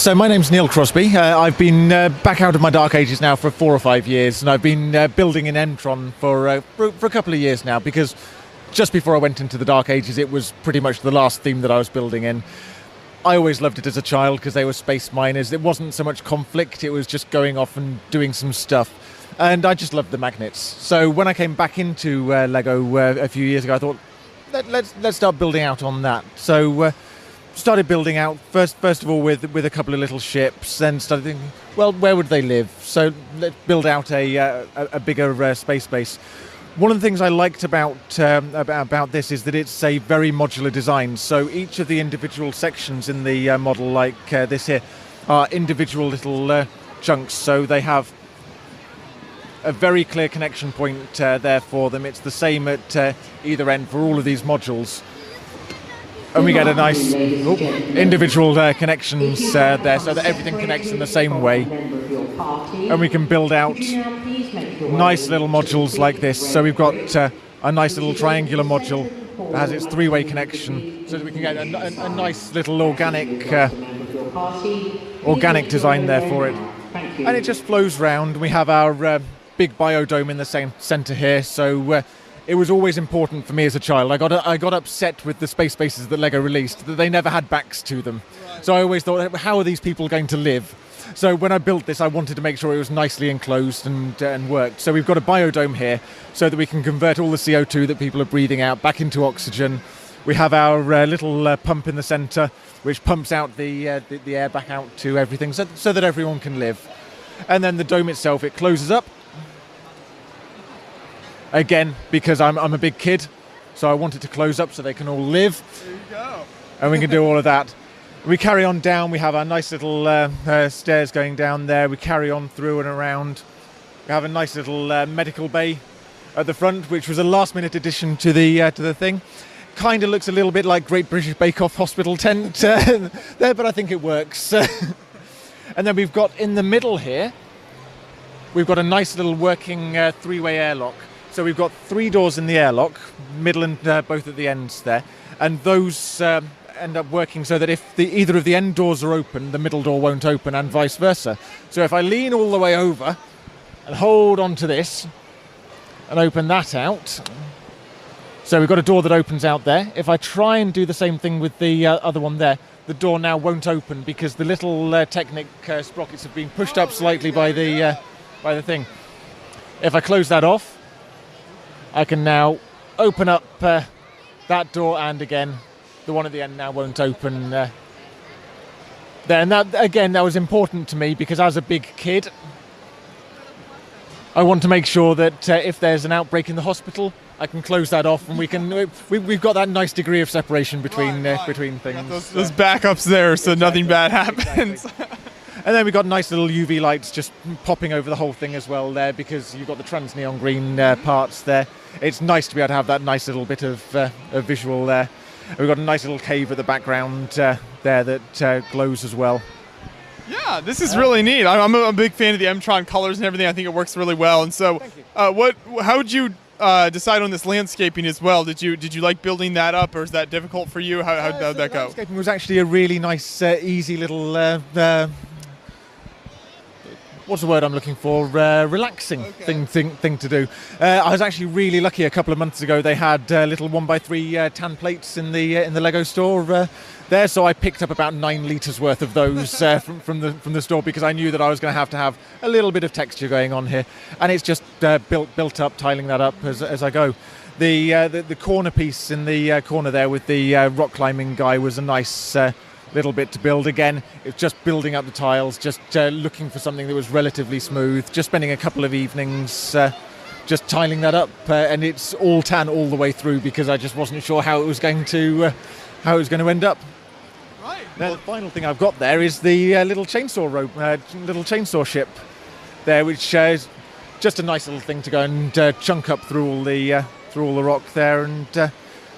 So my name's Neil Crosby. I've been back out of my dark ages now for 4 or 5 years, and I've been building in M-Tron for a couple of years now, because just before I went into the dark ages it was pretty much the last theme that I was building in. I always loved it as a child because they were space miners. It wasn't so much conflict, it was just going off and doing some stuff. And I just loved the magnets. So when I came back into Lego a few years ago, I thought, let's start building out on that. So started building out first of all with a couple of little ships, then started thinking, well, where would they live? So let's build out a bigger space base. One of the things I liked about this is that it's a very modular design. So each of the individual sections in the model, like this here, are individual little chunks. So they have a very clear connection point there for them. It's the same at either end for all of these modules. And we get a nice individual connections there, so that everything connects in the same way. And we can build out nice little modules like this. So we've got a nice little triangular module that has its three-way connection, so that we can get a nice little organic design there for it. And it just flows round. We have our big biodome in the same centre here, so it was always important for me as a child. I got upset with the space bases that Lego released, that they never had backs to them. So I always thought, how are these people going to live? So when I built this, I wanted to make sure it was nicely enclosed and worked. So we've got a biodome here, so that we can convert all the CO2 that people are breathing out back into oxygen. We have our little pump in the centre, which pumps out the air back out to everything, so that everyone can live. And then the dome itself, it closes up. Again, because I'm a big kid, so I want it to close up so they can all live. There you go. And we can do all of that. We carry on down. We have our nice little stairs going down there. We carry on through and around. We have a nice little medical bay at the front, which was a last-minute addition to the thing. Kind of looks a little bit like Great British Bake Off hospital tent there, but I think it works. And then we've got in the middle here, we've got a nice little working three-way airlock. So we've got 3 doors in the airlock, middle and both at the ends there, and those end up working so that if either of the end doors are open, the middle door won't open, and vice versa. So if I lean all the way over and hold on to this and open that out, so we've got a door that opens out there. If I try and do the same thing with the other one there, the door now won't open because the little Technic sprockets have been pushed up slightly by the thing. If I close that off, I can now open up that door, and again, the one at the end now won't open there. And that was important to me because as a big kid, I want to make sure that if there's an outbreak in the hospital, I can close that off, and we've got that nice degree of separation between things. Those backups there, so nothing bad happens. Exactly. And then we've got nice little UV lights just popping over the whole thing as well there, because you've got the trans neon green parts there. It's nice to be able to have that nice little bit of visual there. And we've got a nice little cave at the background there that glows as well. Yeah, this is really neat. I'm a big fan of the M-Tron colors and everything. I think it works really well. And so, how would you decide on this landscaping as well? Did you like building that up, or is that difficult for you? How did that go? Landscaping was actually a really nice, easy little. What's the word I'm looking for? Relaxing thing to do. I was actually really lucky. A couple of months ago, they had little 1x3 tan plates in the Lego store there, so I picked up about 9 litres worth of those from the store, because I knew that I was going to have a little bit of texture going on here, and it's just built up, tiling that up as I go. The corner piece in the corner there with the rock climbing guy was a nice. Little bit to build. Again, it's just building up the tiles, just looking for something that was relatively smooth, just spending a couple of evenings just tiling that up, and it's all tan all the way through because I just wasn't sure how it was going to end up. Right. Now, the final thing I've got there is the little chainsaw rope, little chainsaw ship there, which is just a nice little thing to go and chunk up through all the rock there and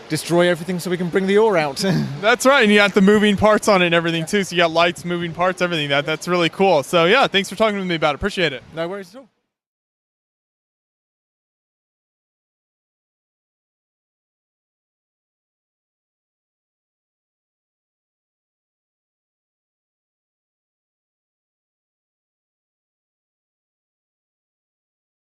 destroy everything so we can bring the ore out. That's right, and you got the moving parts on it and everything too, so you got lights, moving parts, everything. That's really cool. So yeah, thanks for talking with me about it. Appreciate it. No worries at all.